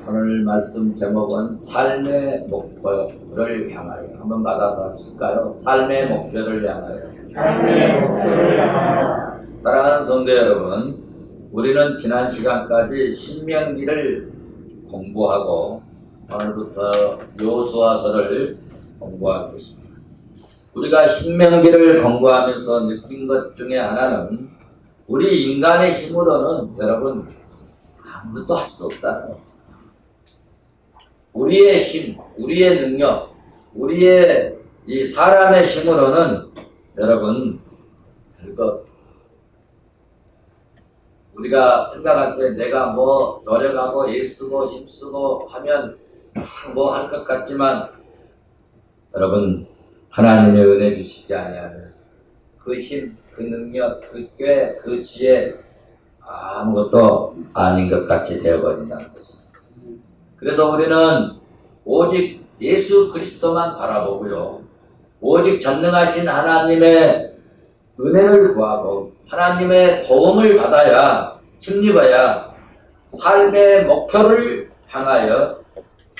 오늘 말씀 제목은 삶의 목표를 향하여. 한번 받아서 하실까요? 삶의 목표를 향하여. 삶의 목표를 향하여. 사랑하는 성도 여러분, 우리는 지난 시간까지 신명기를 공부하고 오늘부터 여호수아서를 공부할 것입니다. 우리가 신명기를 공부하면서 느낀 것 중에 하나는 우리 인간의 힘으로는 여러분 아무것도 할 수 없다는 것. 우리의 힘, 우리의 능력, 우리의 이 사람의 힘으로는 여러분 별것. 우리가 생각할 때 내가 뭐 노력하고 애쓰고 힘쓰고 하면 뭐 할 것 같지만 여러분 하나님의 은혜 주시지 아니하면 그 힘, 그 능력, 그 꾀, 그 지혜 아무것도 아닌 것 같이 되어버린다는 것입니다. 그래서 우리는 오직 예수 그리스도만 바라보고요. 오직 전능하신 하나님의 은혜를 구하고 하나님의 도움을 받아야 힘입어야 삶의 목표를 향하여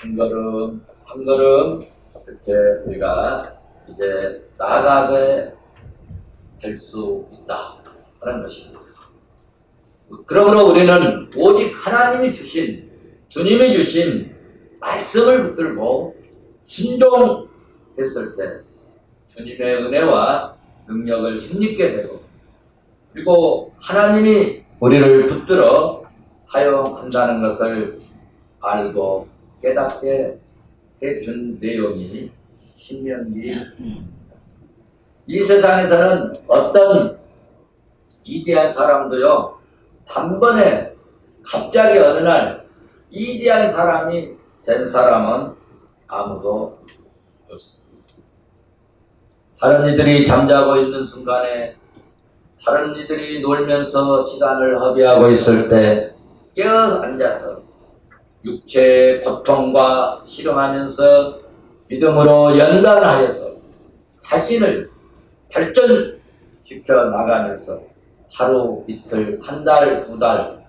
한 걸음 한 걸음 이렇게 우리가 이제 나아가게 될 수 있다 하는 것입니다. 그러므로 우리는 오직 하나님이 주신 주님이 주신 말씀을 붙들고 순종했을 때 주님의 은혜와 능력을 힘입게 되고 그리고 하나님이 우리를 붙들어 사용한다는 것을 알고 깨닫게 해준 내용이 신명기입니다. 이 세상에서는 어떤 위대한 사람도요, 단번에 갑자기 어느 날 위대한 사람이 된 사람은 아무도 없습니다. 다른 이들이 잠자고 있는 순간에 다른 이들이 놀면서 시간을 허비하고 있을 때 깨어 앉아서 육체의 고통과 실험하면서 믿음으로 연단하여서 자신을 발전시켜 나가면서 하루 이틀 한 달 두 달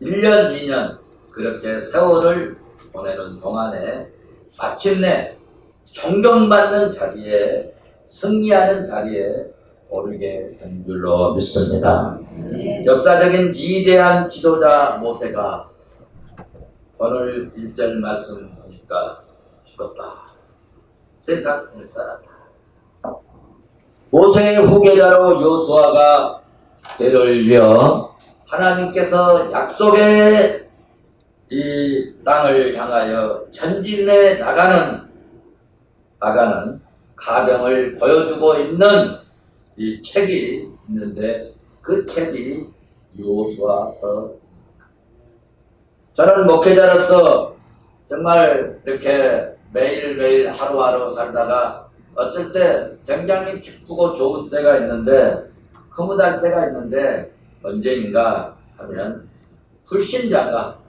1년 2년 그렇게 세월을 보내는 동안에 마침내 존경받는 자리에 승리하는 자리에 오르게 된 줄로 믿습니다. 역사적인 위대한 지도자 모세가 오늘 1절 말씀 보니까 죽었다. 세상을 따랐다. 모세의 후계자로 여호수아가 때를 이어 하나님께서 약속의 이 땅을 향하여 전진해 나가는 가정을 보여주고 있는 이 책이 있는데 그 책이 여호수아서. 저는 목회자로서 정말 이렇게 매일매일 하루하루 살다가 어쩔 때 굉장히 기쁘고 좋은 때가 있는데 흐뭇할 때가 있는데 언제인가 하면 불신자가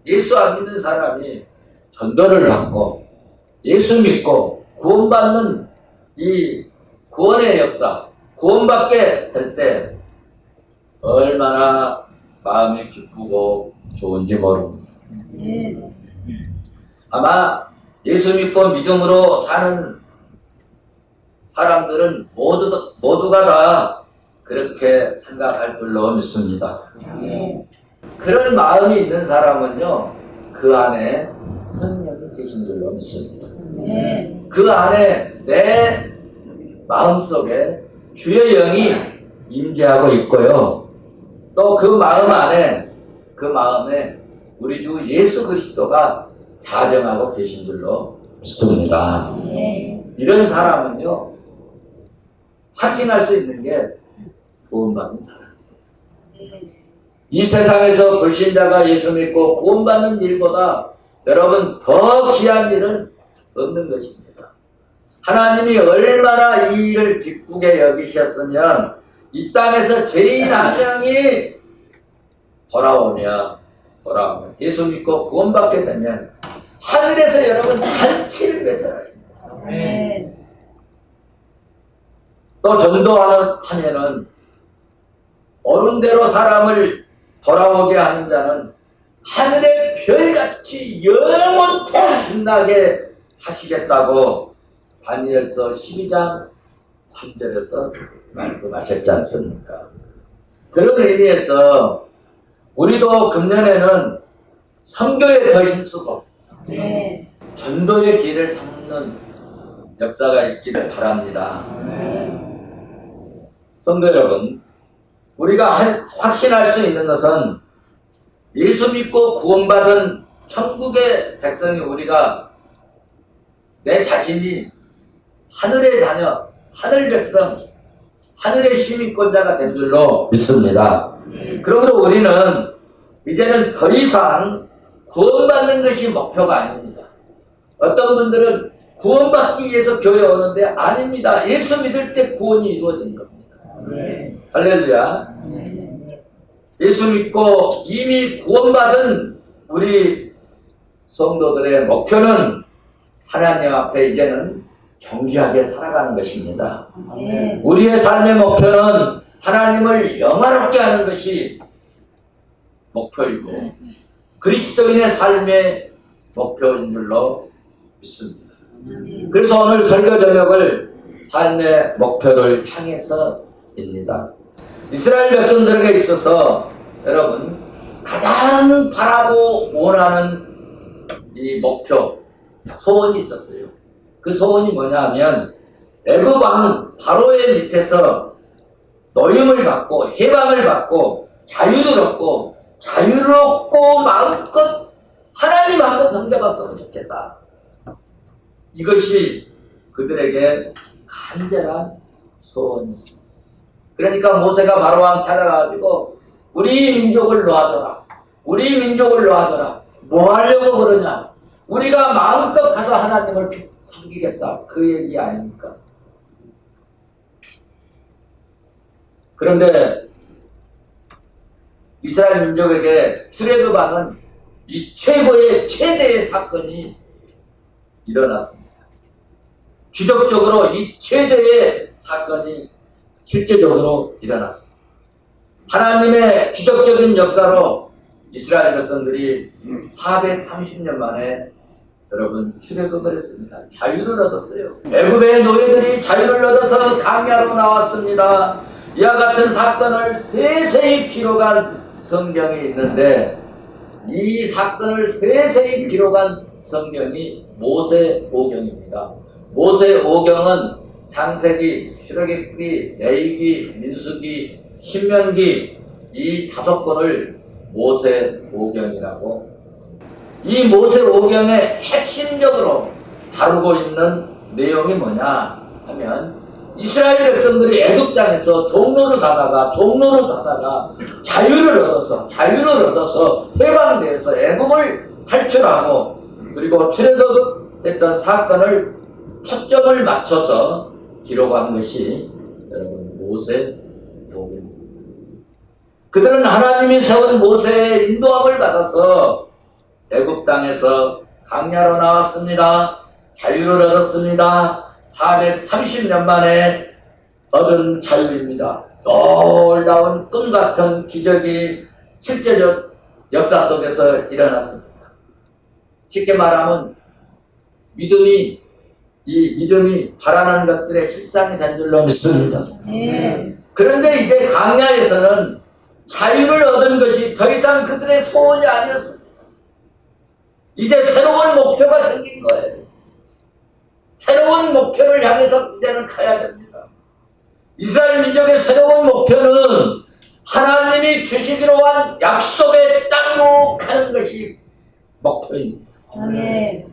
예수 안 믿는 사람이 전도를 받고 예수 믿고 구원받는 이 구원의 역사, 구원받게 될 때 얼마나 마음이 기쁘고 좋은지 모릅니다. 아마 예수 믿고 믿음으로 사는 사람들은 모두가 다 그렇게 생각할 줄로 믿습니다. 그런 마음이 있는 사람은요, 그 안에 성령이 계신 줄로 믿습니다. 그 안에 내 마음속에 주의 영이 임재하고 있고요. 또 그 마음에 우리 주 예수 그리스도가 자정하고 계신 줄로 믿습니다. 이런 사람은요, 확신할 수 있는 게 구원받은 사람. 이 세상에서 불신자가 예수 믿고 구원받는 일보다 여러분 더 귀한 일은 없는 것입니다. 하나님이 얼마나 이 일을 기쁘게 여기셨으면 이 땅에서 죄인 한 명이 돌아오면 예수 믿고 구원받게 되면 하늘에서 여러분 잔치를 배설하십니다. 또 전도하면은 옳은 대로 사람을 돌아오게 하는 자는 하늘의 별같이 영원토록 빛나게 하시겠다고 다니엘서 12장 3절에서 말씀하셨지 않습니까? 그런 의미에서 우리도 금년에는 선교에 더 힘쓰고 전도의 길을 삼는 역사가 있기를 바랍니다. 성도 여러분, 우리가 확신할 수 있는 것은 예수 믿고 구원받은 천국의 백성이 우리가 내 자신이 하늘의 자녀, 하늘 백성, 하늘의 시민권자가 된 줄로 믿습니다. 그러므로 우리는 이제는 더 이상 구원받는 것이 목표가 아닙니다. 어떤 분들은 구원받기 위해서 교회 오는데 아닙니다. 예수 믿을 때 구원이 이루어진 겁니다. 할렐루야. 예수 믿고 이미 구원받은 우리 성도들의 목표는 하나님 앞에 이제는 정결하게 살아가는 것입니다. 우리의 삶의 목표는 하나님을 영화롭게 하는 것이 목표이고 그리스도인의 삶의 목표인 줄로 믿습니다. 그래서 오늘 설교 저녁을 삶의 목표를 향해서입니다. 이스라엘 백성들에게 있어서 여러분 가장 바라고 원하는 이 목표, 소원이 있었어요. 그 소원이 뭐냐 하면 애굽 왕 바로의 밑에서 노임을 받고 해방을 받고 자유롭고 마음껏 하나님 한번 섬겨봤으면 좋겠다. 이것이 그들에게 간절한 소원이었습니다. 그러니까 모세가 바로왕 찾아가지고 우리 민족을 놓아줘라. 우리 민족을 놓아줘라. 뭐 하려고 그러냐. 우리가 마음껏 가서 하나님을 섬기겠다. 그 얘기 아닙니까? 그런데 이스라엘 민족에게 출애굽하는 이 최대의 사건이 일어났습니다. 기적적으로 이 최대의 사건이 실제적으로 일어났습니다. 하나님의 기적적인 역사로 이스라엘 백성들이 430년 만에 여러분 출애굽을 했습니다. 자유를 얻었어요. 애굽의 노예들이 자유를 얻어서 광야로 나왔습니다. 이와 같은 사건을 세세히 기록한 성경이 있는데 이 사건을 세세히 기록한 성경이 모세오경입니다. 모세오경은 창세기, 출애굽기, 레위기, 민수기, 신명기 이 5권을 모세오경이라고 이 모세오경의 핵심적으로 다루고 있는 내용이 뭐냐 하면 이스라엘 백성들이 애굽 땅에서 종로를 가다가 자유를 얻어서 해방되어서 애굽을 탈출하고 그리고 출애굽했던 사건을 초점을 맞춰서 기록한 것이 여러분 모세오경입니다. 그들은 하나님이 세운 모세의 인도함을 받아서 애굽 땅에서 광야로 나왔습니다. 자유를 얻었습니다. 430년 만에 얻은 자유입니다. 놀라운 꿈 같은 기적이 실제적 역사 속에서 일어났습니다. 쉽게 말하면 이 믿음이 바라는 것들의 실상이 된 줄로 믿습니다. 그런데 이제 광야에서는 자유를 얻은 것이 더 이상 그들의 소원이 아니었습니다. 이제 새로운 목표가 생긴 거예요. 새로운 목표를 향해서 이제는 가야 됩니다. 이스라엘 민족의 새로운 목표는 하나님이 주시기로 한 약속의 땅으로 가는 것이 목표입니다. 아멘.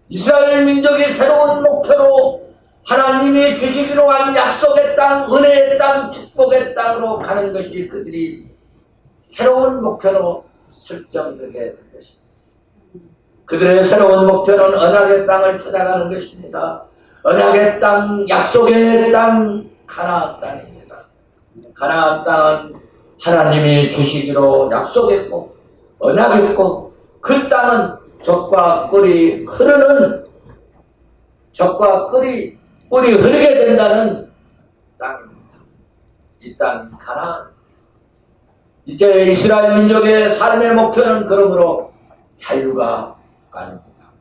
이스라엘 민족의 새로운 목표로 하나님이 주시기로 한 약속의 땅, 은혜의 땅, 축복의 땅으로 가는 것이 그들이 새로운 목표로 설정되게 된 것입니다. 그들의 새로운 목표는 언약의 땅을 찾아가는 것입니다. 언약의 땅, 약속의 땅, 가나안 땅입니다. 가나안 땅은 하나님이 주시기로 약속했고 언약했고 그 땅은 젖과 꿀이 흐르는 꿀이 흐르게 된다는 땅입니다. 이 땅이 가나안. 이제 이스라엘 민족의 삶의 목표는 그러므로 자유가 아닙니다.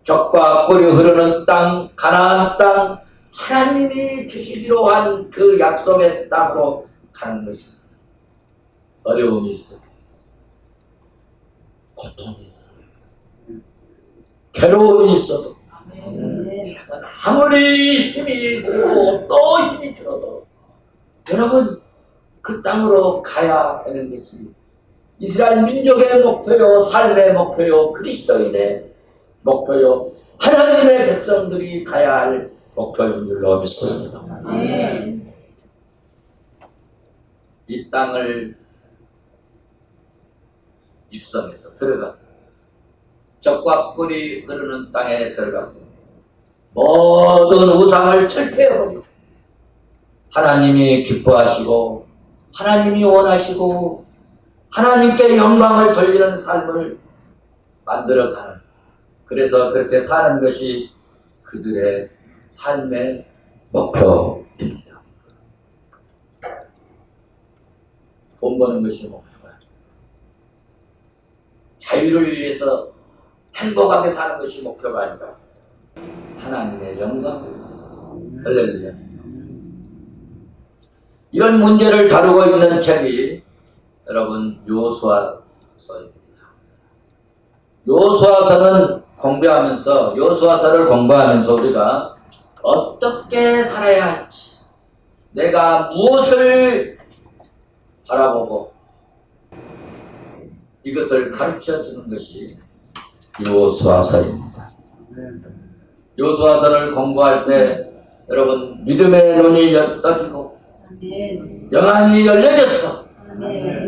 적과 꿀이 흐르는 땅, 가나안 땅, 하나님이 주시기로 한 그 약속의 땅으로 가는 것입니다. 어려움이 있어도, 고통이 있어도, 괴로움이 있어도, 아무리 힘이 들고 또 힘이 들어도 여러분 그 땅으로 가야 되는 것이 이스라엘 민족의 목표요, 삶의 목표요, 그리스도인의 목표요, 하나님의 백성들이 가야 할 목표인 줄로 믿습니다. 이 땅을 입성해서 들어갔습니다. 적과 꿀이 흐르는 땅에 들어갔습니다. 모든 우상을 철폐해버리고 하나님이 기뻐하시고 하나님이 원하시고 하나님께 영광을 돌리는 삶을 만들어가는, 그래서 그렇게 사는 것이 그들의 삶의 목표입니다. 돈 버는 것이 목표가 아닙니다. 자유를 위해서 행복하게 사는 것이 목표가 아니라 하나님의 영광을 위해서. 할렐루야. 이런 문제를 다루고 있는 책이 여러분 여호수아서입니다. 여호수아서를 공부하면서 우리가 어떻게 살아야 할지, 내가 무엇을 바라보고 이것을 가르쳐 주는 것이 여호수아서입니다. 여호수아서를 공부할 때 여러분 믿음의 눈이 떠지고 영안이 열려져서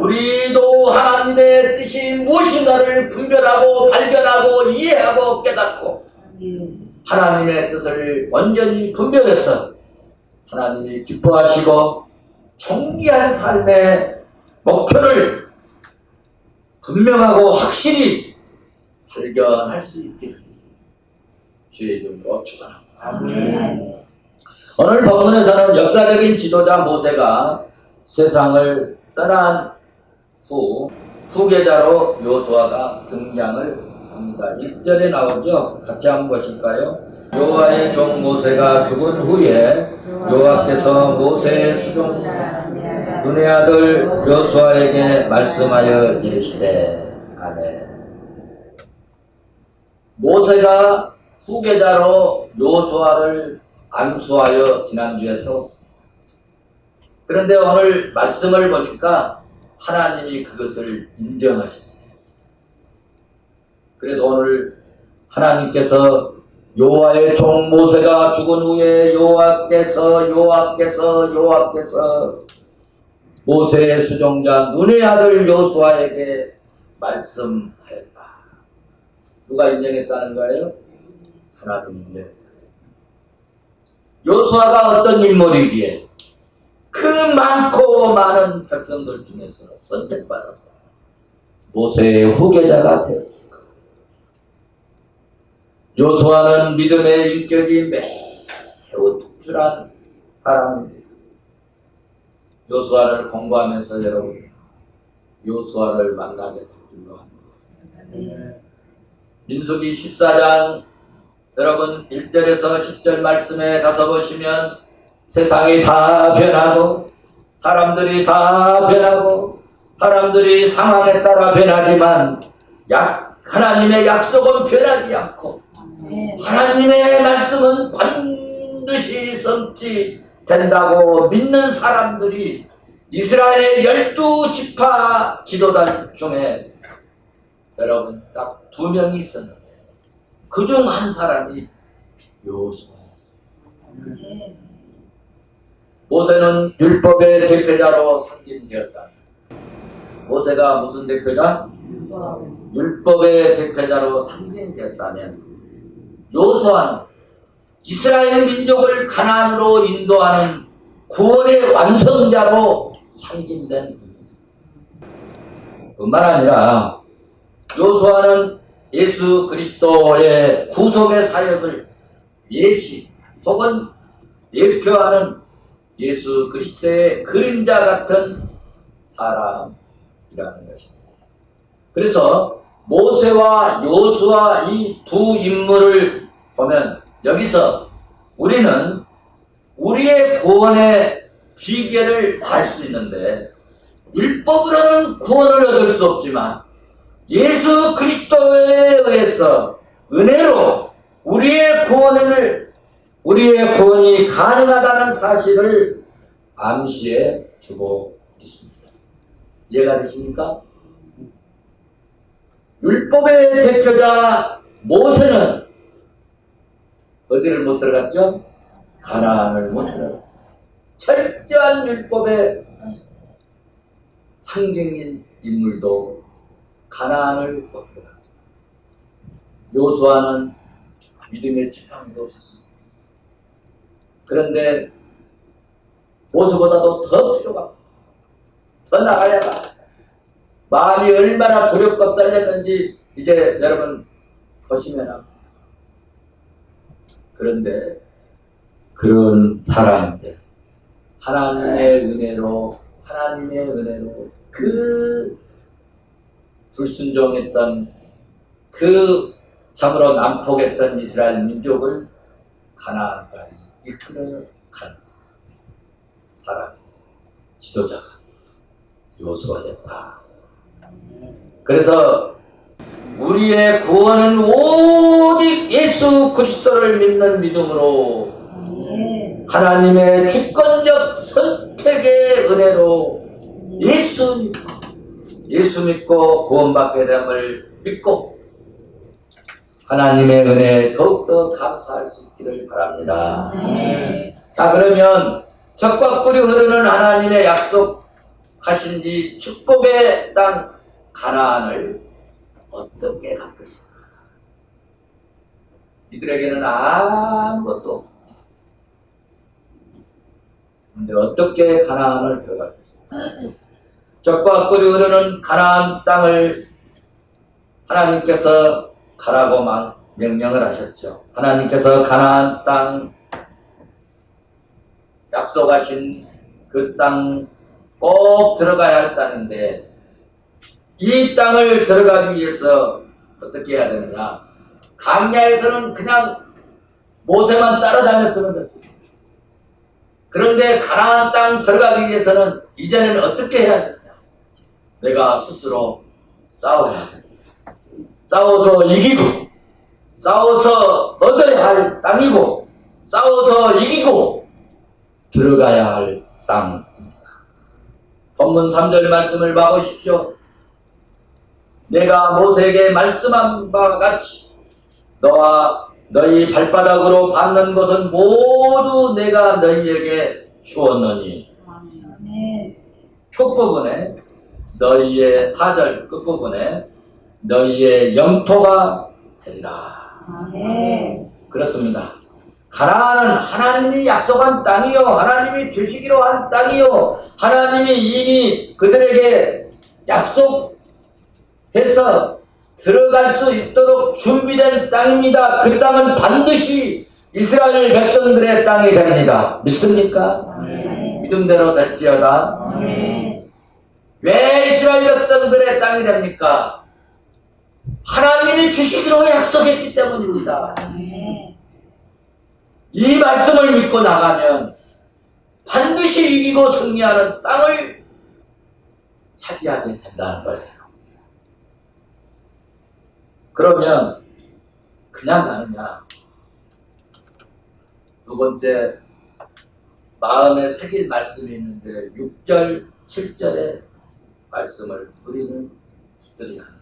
우리도 하나님의 뜻이 무엇인가를 분별하고 발견하고 이해하고 깨닫고 하나님의 뜻을 완전히 분별해서 하나님이 기뻐하시고 존귀한 삶의 목표를 분명하고 확실히 발견할 수 있기를 주의 이름으로 축원합니다. 오늘 본문에서는 역사적인 지도자 모세가 세상을 떠난 후 후계자로 여호수아가 등장을 합니다. 1절에 나오죠. 같이 한번 보실까요? 여호와의 종 모세가 죽은 후에 여호와께서 모세의 수종 눈의 아들 여호수아에게 말씀하여 이르시되. 아멘. 모세가 후계자로 여호수아를 안수하여 지난주에 세웠습니다. 그런데 오늘 말씀을 보니까 하나님이 그것을 인정하셨어요. 그래서 오늘 하나님께서 여호와의 종 모세가 죽은 후에 여호와께서 모세의 수종자 눈의 아들 여호수아에게 말씀하였다. 누가 인정했다는 거예요? 하나님이 인정했다. 여호수아가 어떤 인물이기에 그 많고 많은 백성들 중에서 선택받아서 모세의 후계자가 되었을까? 여호수아는 믿음의 인격이 매우 특출한 사람입니다. 여호수아를 공부하면서 여러분 여호수아를 만나게 될 줄로 합니다. 민수기 14장 여러분 1절에서 10절 말씀에 가서 보시면 세상이 다 변하고 사람들이 다 변하고 사람들이 상황에 따라 변하지만 하나님의 약속은 변하지 않고 하나님의 말씀은 반드시 성취된다고 믿는 사람들이 이스라엘의 12지파 지도자 중에 여러분 딱 2명이 있었는데 그중 한 사람이 여호수아였습니다. 모세는 율법의 대표자로 상징되었다. 모세가 무슨 대표자? 율법의 대표자로 상징되었다면 여호수아는 이스라엘 민족을 가나안으로 인도하는 구원의 완성자로 상징된 인물입니다. 뿐만 아니라 여호수아는 예수 그리스도의 구속의 사역을 예시 혹은 예표하는 예수 그리스도의 그림자 같은 사람이라는 것입니다. 그래서 모세와 요수아 이 두 인물을 보면 여기서 우리는 우리의 구원의 비결을 알 수 있는데, 율법으로는 구원을 얻을 수 없지만 예수 그리스도에 의해서 은혜로 우리의 구원이 가능하다는 사실을 암시해 주고 있습니다. 이해가 되십니까? 율법의 대표자 모세는 어디를 못 들어갔죠? 가나안을 못 들어갔어요. 철저한 율법의 상징인 인물도 가나안을 못 들어갔죠. 요수아는 믿음의 지팡이가 없었습니다. 그런데 모세보다도 더 부족합니다. 더 나가야 가. 마음이 얼마나 두렵고 떨렸는지 이제 여러분 보시면 압니다. 그런데 그런 사람인데 하나님의 은혜로 그 불순종했던, 그 참으로 난폭했던 이스라엘 민족을 가나안까지 이끌어간 사람이, 지도자가 요수아였다. 그래서 우리의 구원은 오직 예수 그리스도를 믿는 믿음으로 하나님의 주권적 선택의 은혜로 예수 믿고 구원받게 됨을 믿고 하나님의 은혜에 더욱더 감사할 수 있기를 바랍니다. 자, 그러면 적과 꿀이 흐르는 하나님의 약속하신 이 축복의 땅 가나안을 어떻게 갈 것인가? 이들에게는 아무것도 없습니다. 그런데 어떻게 가나안을 들어갈 것인가? 적과 꿀이 흐르는 가나안 땅을 하나님께서 가라고 명령을 하셨죠. 하나님께서 가나안 땅 약속하신 그 땅 꼭 들어가야 할 땅인데, 이 땅을 들어가기 위해서 어떻게 해야 되느냐? 광야에서는 그냥 모세만 따라다녔으면 됐습니다. 그런데 가나안 땅 들어가기 위해서는 이제는 어떻게 해야 되느냐? 내가 스스로 싸워야 됩니다. 싸워서 이기고, 싸워서 얻어야 할 땅이고, 싸워서 이기고 들어가야 할 땅입니다. 본문 3절 말씀을 봐보십시오. 내가 모세에게 말씀한 바와 같이 너와 너희 발바닥으로 밟는 것은 모두 내가 너희에게 주었느니. 끝부분에 너희의 4절 끝부분에 너희의 영토가 되리라. 그렇습니다. 가나안은 하나님이 약속한 땅이요, 하나님이 주시기로 한 땅이요, 하나님이 이미 그들에게 약속해서 들어갈 수 있도록 준비된 땅입니다. 그 땅은 반드시 이스라엘 백성들의 땅이 됩니다. 믿습니까? 믿음대로 될지어다. 왜 이스라엘 백성들의 땅이 됩니까? 하나님이 주시기로 약속했기 때문입니다. 이 말씀을 믿고 나가면 반드시 이기고 승리하는 땅을 차지하게 된다는 거예요. 그러면 그냥 가느냐? 두 번째, 마음에 새길 말씀이 있는데 6절, 7절의 말씀을 우리는 붙들어야 합니다.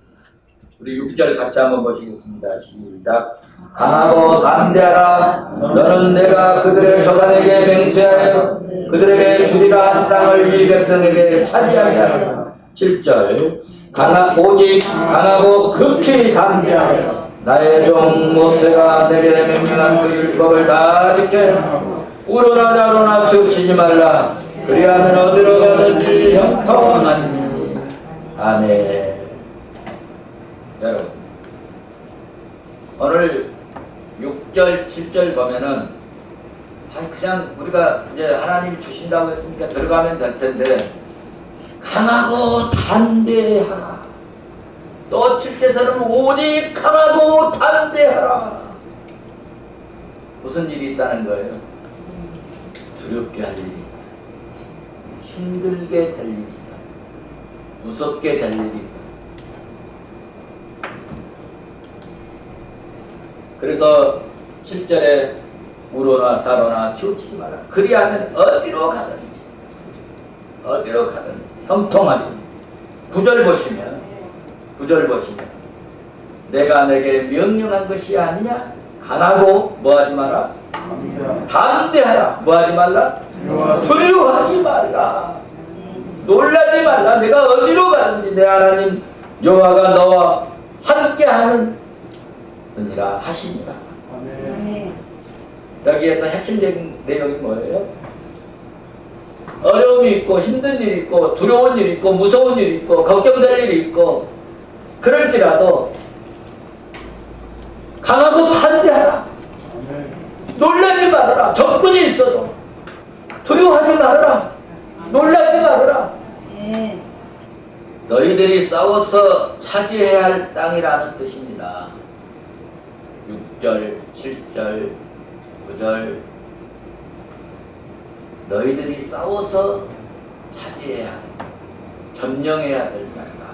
우리 6절 같이 한번 보시겠습니다. 시작. 강하고 담대하라. 너는 내가 그들의 조상에게 맹세하여 그들에게 주리라 한 땅을 이 백성에게 차지하게 하라. 7절. 오직 강하고 극히 담대하여 나의 종 모세가 내게 명령한 그 율법을 다 지켜 우러나 좌로나 치우치지 말라. 그리하면 어디로 가든지 형통하니. 아멘. 여러분, 오늘 6절, 7절 보면은 그냥 우리가 이제 하나님이 주신다고 했으니까 들어가면 될 텐데, 강하고 담대하라. 또 7절 위해서는 오직 강하고 담대하라. 무슨 일이 있다는 거예요? 두렵게 할 일이 있다. 힘들게 될 일이 있다. 무섭게 될 일이 있다. 그래서 7절에 우로나 자로나 치우치지 마라. 그리하면 어디로 가든지 형통하리. 9절 보시면 내가 내게 명령한 것이 아니냐. 강하고 뭐하지 마라. 담대하라. 뭐하지 말라. 두려워하지 말라. 놀라지 말라. 내가 어디로 가든지 내 하나님 여호와가 너와 함께하는 은이라 하십니다. 여기에서 핵심적인 내용이 뭐예요? 어려움이 있고 힘든 일이 있고 두려운 일이 있고 무서운 일이 있고 걱정될 일이 있고 그럴지라도 강하고 담대하라. 놀라지 말아라. 적군이 있어도 두려워하지 말아라. 놀라지 말아라. 너희들이 싸워서 차지해야 할 땅이라는 뜻입니다. 6절, 7절, 9절 너희들이 싸워서 차지해야 할, 점령해야 될 땅이다.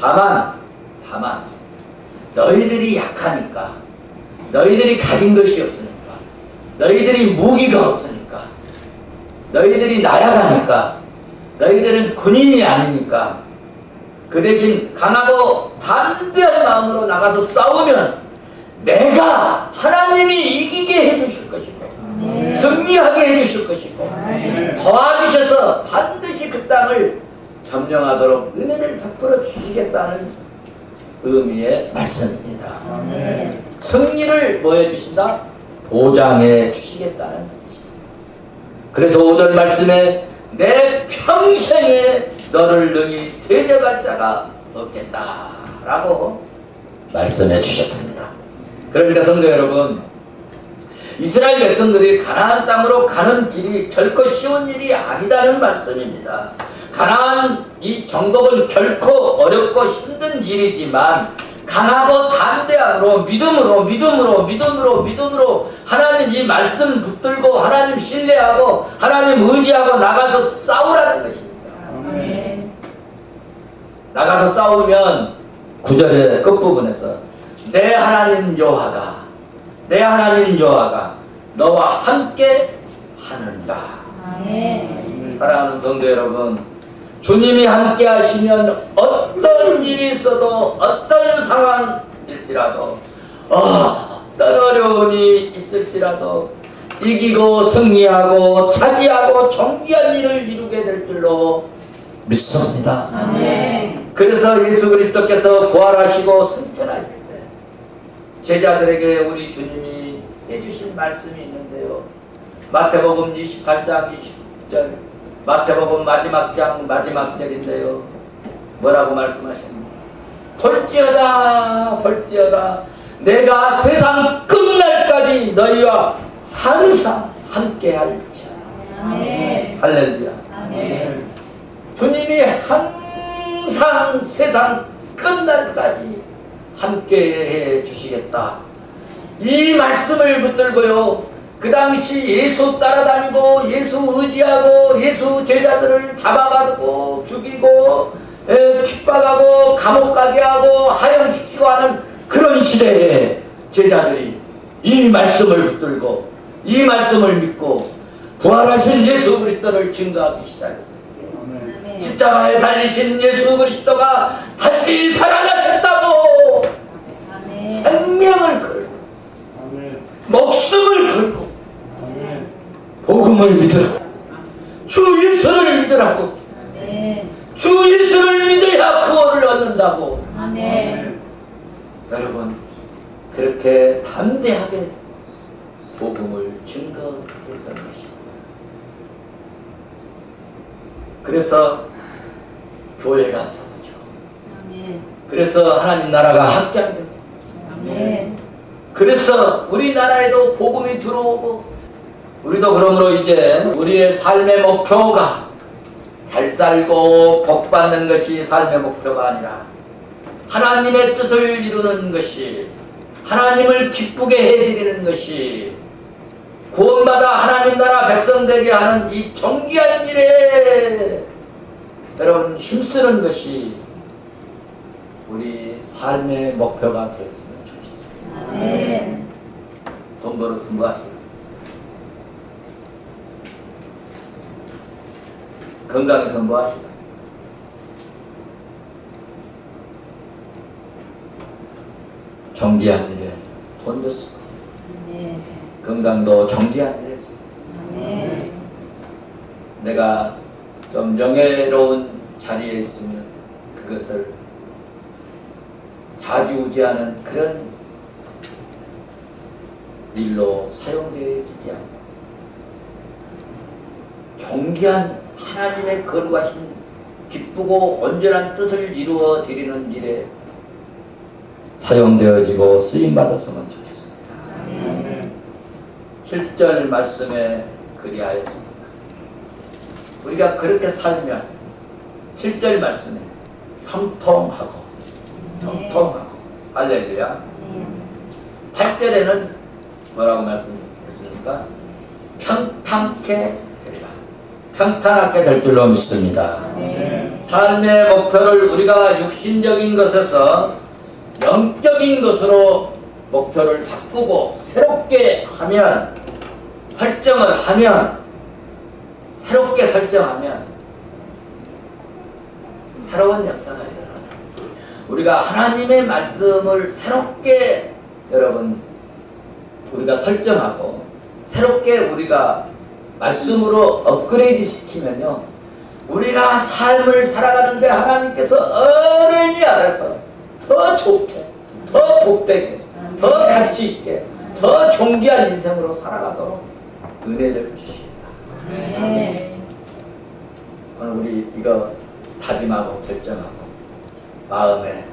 다만 너희들이 약하니까, 너희들이 가진 것이 없으니까, 너희들이 무기가 없으니까, 너희들이 나약하니까, 너희들은 군인이 아니니까 그 대신 강하고 담대한 마음으로 나가서 싸우면 내가 하나님이 이기게 해주실 것이고 승리하게 해주실 것이고 도와주셔서 반드시 그 땅을 점령하도록 은혜를 베풀어 주시겠다는 의미의 말씀입니다. 승리를 뭐 해주신다? 보장해 주시겠다는 뜻입니다. 그래서 5절 말씀에 내 평생에 너를 능히 대적할 자가 없겠다라고 말씀해 주셨습니다. 그러니까 성도 여러분, 이스라엘 백성들이 가나안 땅으로 가는 길이 결코 쉬운 일이 아니다는 말씀입니다. 가나안 이 정복은 결코 어렵고 힘든 일이지만 강하고 담대함으로 믿음으로 하나님 이 말씀 붙들고 하나님 신뢰하고 하나님 의지하고 나가서 싸우라는 것입니다. 나가서 싸우면 9절의 끝부분에서 내 하나님 여호와가 너와 함께 하느니라. 사랑하는 성도 여러분, 주님이 함께 하시면 어떤 일이 있어도 어떤 상황일지라도 어떤 어려움이 있을지라도 이기고 승리하고 차지하고 존귀한 일을 이루게 될 줄로 믿습니다. 그래서 예수 그리스도께서 부활하시고 승천하실 때 제자들에게 우리 주님이 해주신 말씀이 있는데요. 마태복음 28장 20절, 마태복음 마지막 장 마지막 절인데요. 뭐라고 말씀하십니까? 볼지어다 내가 세상 끝날까지 너희와 항상 함께할지어다. 할렐루야. 주님이 항상 세상 끝날까지 함께해 주시겠다. 이 말씀을 붙들고요, 그 당시 예수 따라다니고 예수 의지하고 예수 제자들을 잡아가지고 죽이고 핍박하고 감옥 가게 하고 하형시키고 하는 그런 시대에 제자들이 이 말씀을 붙들고 이 말씀을 믿고 부활하신 예수 그리스도를 증거하기 시작했습니다. 십자가에 달리신 예수 그리스도가 다시 살아나셨다고 생명을 걸고 목숨을 걸고 복음을 믿으라. 주 예수를 믿으라고. 주 예수를 믿어야 구원을 얻는다고. 여러분, 그렇게 담대하게 복음을 증거했던 것입니다. 그래서 교회가 세워지고, 그래서 하나님 나라가 확장되고, 그래서 우리나라에도 복음이 들어오고, 우리도 그러므로 이제 우리의 삶의 목표가 잘 살고 복 받는 것이 삶의 목표가 아니라 하나님의 뜻을 이루는 것이, 하나님을 기쁘게 해드리는 것이, 구원받아 하나님 나라 백성 되게 하는 이 존귀한 일에 여러분 힘쓰는 것이 우리 삶의 목표가 되었으면 좋겠습니다. 아멘. 돈 벌어서 뭐 하시나? 건강해서 뭐 하시나? 존귀한 일에 돈도 쓰고 아멘. 건강도 존귀한 일에 쓰고 아멘. 내가 좀 명예로운 자리에 있으면 그것을 자주우지하는 그런 일로 사용되어지지 않고 존귀한 하나님의 거룩하신 기쁘고 온전한 뜻을 이루어 드리는 일에 사용되어지고 쓰임받았으면 좋겠습니다. 아멘. 7절 말씀에 그리하였습니다. 우리가 그렇게 살면 7절 말씀에 형통하고 할렐루야. 8절에는 뭐라고 말씀했습니까? 평탄케 되리라. 평탄하게 될 줄로 믿습니다. 삶의 목표를 우리가 육신적인 것에서 영적인 것으로 목표를 바꾸고 새롭게 하면, 설정을 하면, 새롭게 설정하면 새로운 역사가 일어나요. 우리가 하나님의 말씀을 새롭게 여러분 우리가 설정하고 새롭게 우리가 말씀으로 업그레이드 시키면요, 우리가 삶을 살아가는데 하나님께서 어른이 알아서 더 좋게, 더 복되게, 더 가치있게, 더 존귀한 인생으로 살아가도록 은혜를 주시겠다. 오늘 우리 이거 다짐하고 결정하고 마음에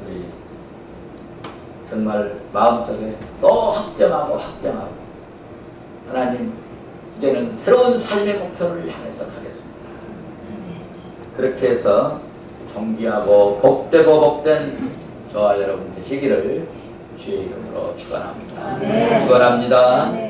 우리 정말 마음속에 또 확정하고 하나님 이제는 새로운 삶의 목표를 향해서 가겠습니다. 그렇게 해서 존귀하고 복되고 복된 저와 여러분 되시기를 주의 이름으로 축원합니다. 축원합니다.